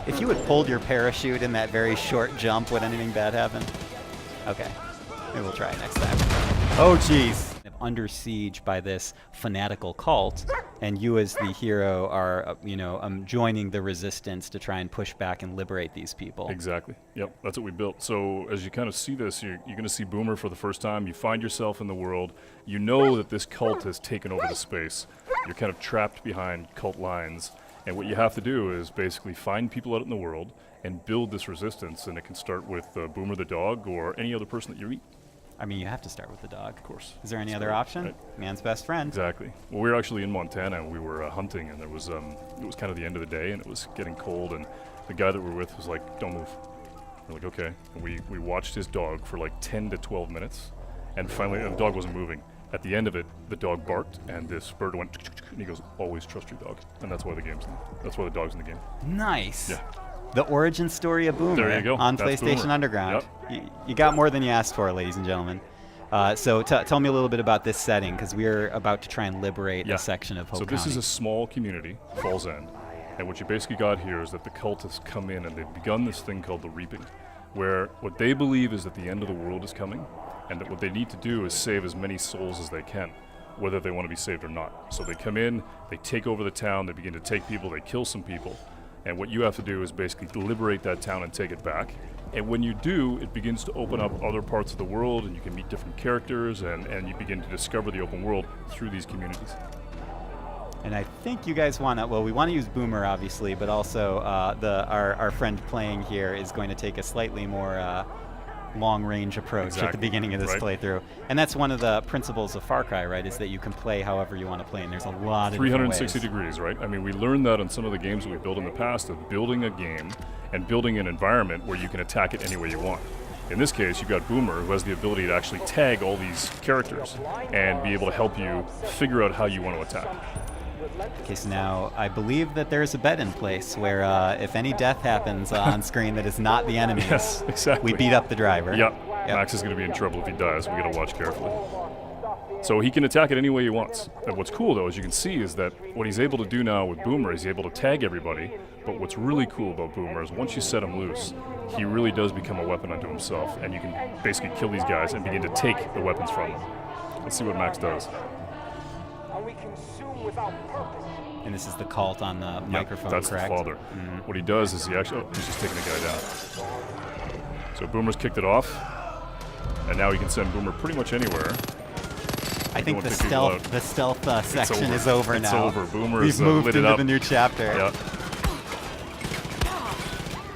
If you had pulled your parachute in that very short jump, would anything bad happen? Okay. Maybe we'll try it next time. Oh, jeez. Under siege by this fanatical cult, and you as the hero are, joining the resistance to try and push back and liberate these people. Exactly. Yep, that's what we built. So as you kind of see this, you're going to see Boomer for the first time. You find yourself in the world. You know that this cult has taken over the space. You're kind of trapped behind cult lines. And what you have to do is basically find people out in the world and build this resistance. And it can start with Boomer the dog or any other person that you meet. I mean, you have to start with the dog. Of course. Is there any other option? Right. Man's best friend. Exactly. Well, we were actually in Montana, and we were hunting, and there was it was kind of the end of the day, and it was getting cold, and the guy that we were with was like, "Don't move." We're like, "Okay." And we watched his dog for like 10 to 12 minutes, and finally, the dog wasn't moving. At the end of it, the dog barked, and this bird went, and he goes, "Always trust your dog," and that's why the dog's in the game. Nice. Yeah. The origin story of Boomer There you go. on That's PlayStation Boomer. Underground. Yep. You got more than you asked for, ladies and gentlemen. So tell me a little bit about this setting, because we're about to try and liberate a section of Hope So this County. is a small community, Falls End, and what you basically got here is that the cultists come in and they've begun this thing called the Reaping, where what they believe is that the end of the world is coming, and that what they need to do is save as many souls as they can, whether they want to be saved or not. So they come in, they take over the town, they begin to take people, they kill some people, and what you have to do is basically liberate that town and take it back. And when you do, it begins to open up other parts of the world, and you can meet different characters, and you begin to discover the open world through these communities. And I think you guys want to, well, we want to use Boomer, obviously, but also our friend playing here is going to take a slightly more long-range approach at the beginning of this playthrough. And that's one of the principles of Far Cry, right, is that you can play however you want to play, and there's a lot of 360 degrees, right? I mean, we learned that on some of the games that we built in the past, of building a game and building an environment where you can attack it any way you want. In this case, you've got Boomer, who has the ability to actually tag all these characters and be able to help you figure out how you want to attack. Okay, so now I believe that there's a bet in place where if any death happens on screen that is not the enemy, Yes, exactly. we beat up the driver. Yep. Max is going to be in trouble if he dies. We got to watch carefully. So he can attack it any way he wants. And what's cool, though, as you can see, is that what he's able to do now with Boomer is he's able to tag everybody. But what's really cool about Boomer is once you set him loose, he really does become a weapon unto himself, and you can basically kill these guys and begin to take the weapons from them. Let's see what Max does. And this is the cult on the microphone, that's correct? the father. Mm-hmm. What he does is he actually, he's just taking the guy down. So Boomer's kicked it off, and now he can send Boomer pretty much anywhere. I think the stealth section is over now. It's over. Boomer We've is moved lit it into up. the new chapter. Yep.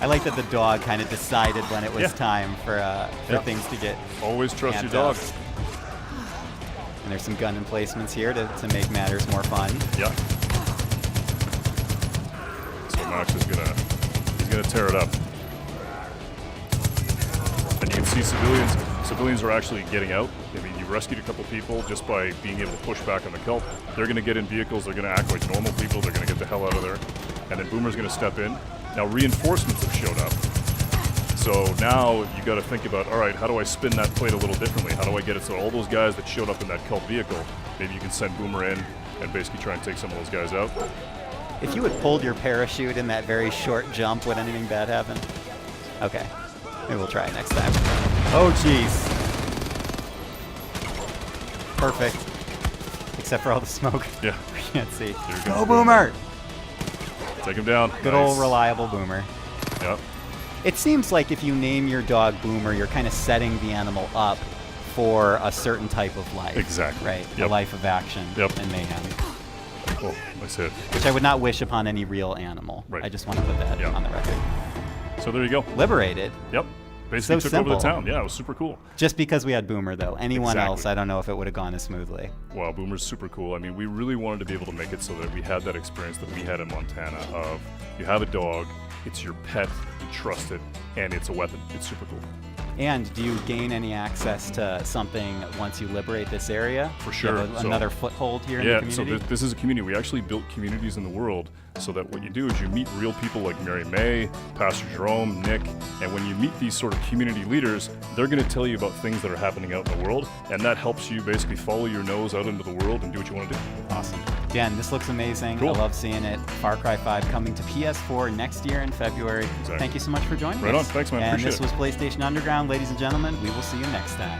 I like that the dog kind of decided when it was time for things to get. Always trust your amped dog. up. And there's some gun emplacements here to make matters more fun. Yeah. So Max is he's gonna tear it up. And you can see civilians are actually getting out. I mean, you rescued a couple people just by being able to push back on the cult. They're gonna get in vehicles, they're gonna act like normal people, they're gonna get the hell out of there. And then Boomer's gonna step in. Now reinforcements have showed up. So now you gotta think about, all right, how do I spin that plate a little differently? How do I get it so all those guys that showed up in that cult vehicle, maybe you can send Boomer in and basically try and take some of those guys out. If you had pulled your parachute in that very short jump, would anything bad happen? Okay. Maybe we'll try it next time. Oh, jeez. Perfect. Except for all the smoke. Yeah. We can't see. Go, Boomer! Take him down. Good Nice. old reliable Boomer. Yep. It seems like if you name your dog Boomer, you're kind of setting the animal up for a certain type of life. Exactly. Right? Yep. A life of action Yep. and mayhem. Oh, nice hit. Which I would not wish upon any real animal. Right. I just want to put that on the record. So there you go. Liberated. Yep. Basically So took over the simple. town. Yeah, it was super cool. Just because we had Boomer, though. Anyone Exactly. else, I don't know if it would have gone as smoothly. Wow, Boomer's super cool. I mean, we really wanted to be able to make it so that we had that experience that we had in Montana of you have a dog, it's your pet, you trust it, and it's a weapon. It's super cool. And do you gain any access to something once you liberate this area? For Do you sure. have another foothold here in the Yeah, community? so this is a community. We actually built communities in the world so that what you do is you meet real people like Mary May, Pastor Jerome, Nick, and when you meet these sort of community leaders, they're going to tell you about things that are happening out in the world, and that helps you basically follow your nose out into the world and do what you want to do. Awesome. Dan, this looks amazing. Cool. I love seeing it. Far Cry 5 coming to PS4 next year in February. Exactly. Thank you so much for joining us. Right on. Thanks, man. And Appreciate this it. was PlayStation Underground. Ladies and gentlemen, we will see you next time.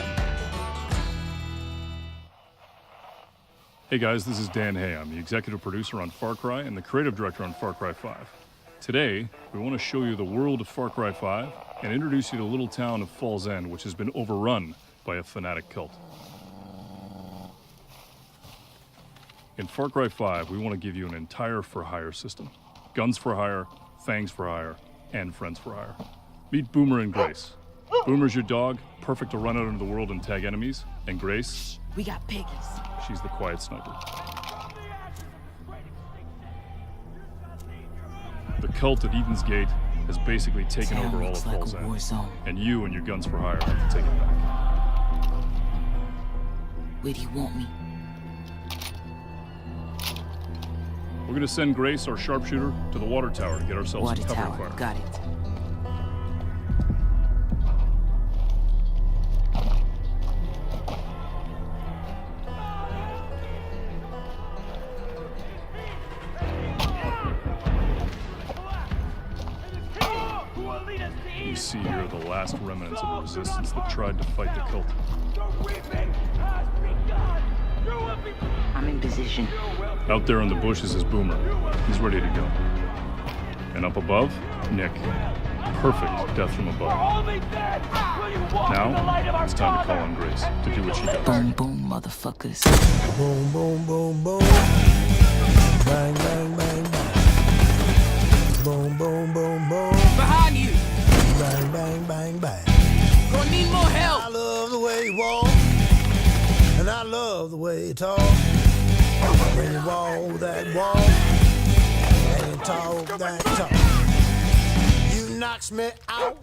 Hey guys, this is Dan Hay. I'm the executive producer on Far Cry and the creative director on Far Cry 5. Today, we want to show you the world of Far Cry 5 and introduce you to the little town of Falls End, which has been overrun by a fanatic cult. In Far Cry 5, we want to give you an entire for-hire system. Guns for hire, fangs for hire, and friends for hire. Meet Boomer and Grace. Boomer's your dog, perfect to run out into the world and tag enemies. And Grace, We got piggies. she's the quiet sniper. The cult at Eden's Gate has basically taken Town over all of looks like Falls a End. war zone. And you and your guns for hire have to take it back. Where do you want me? We're gonna send Grace, our sharpshooter, to the water tower to get ourselves Water some cover tower. fire. Got it. You see here are the last remnants of the resistance that tried to fight the cult. I'm in position. Out there in the bushes is Boomer. He's ready to go. And up above, Nick. Perfect death from above. Now, it's time to call on Grace to do what she does. Boom, boom, motherfuckers. Boom, boom, boom, boom. Bang, bang, bang, bang. Boom, boom, boom, boom. Behind you. Bang, bang, bang, bang. Gonna need more help. I love the way you walk, and I love the way you talk. When you walk that walk, and you talk that talk, you knocks me out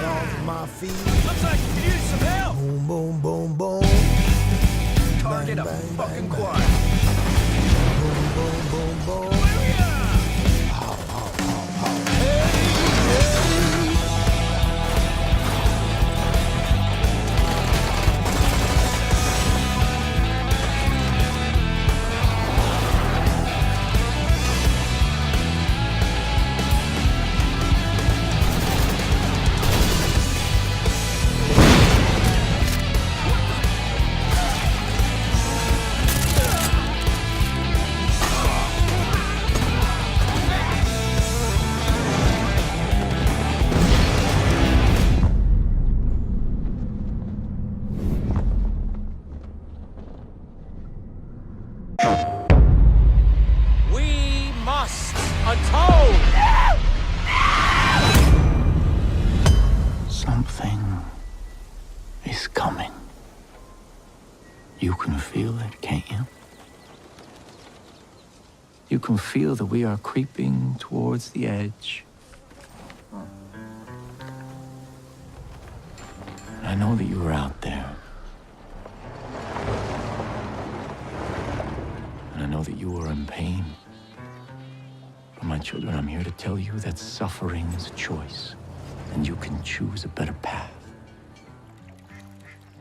off my feet. Looks like you could use some help. Boom, boom, boom, boom. Target Bang, a bang, fucking bang, bang. choir. Boom, boom, boom, boom. We must atone. Something is coming. You can feel it, can't you? You can feel that we are creeping towards the edge. I know that you were out there. And I know that you were in pain. But my children, I'm here to tell you that suffering is a choice, and you can choose a better path.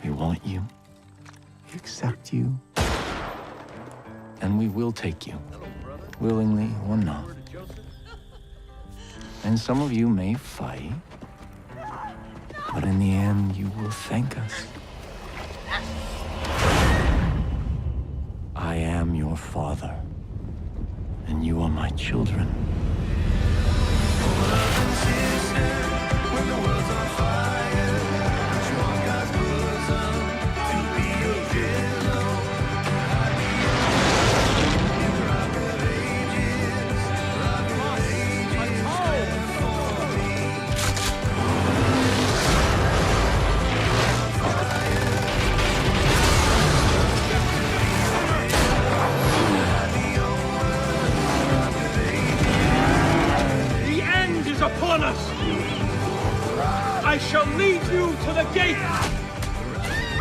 We want you, we accept you, and we will take you, willingly or not. And some of you may fight, but in the end, you will thank us. I am your father, and you are my children. The end is upon us. lead you to the gate.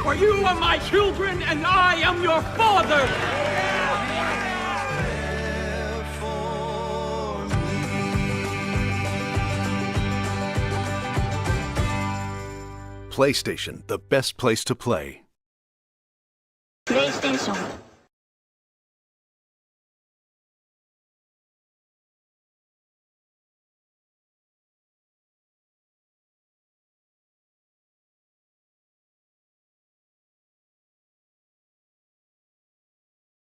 For you are my children, and I am your father. PlayStation, the best place to play. PlayStation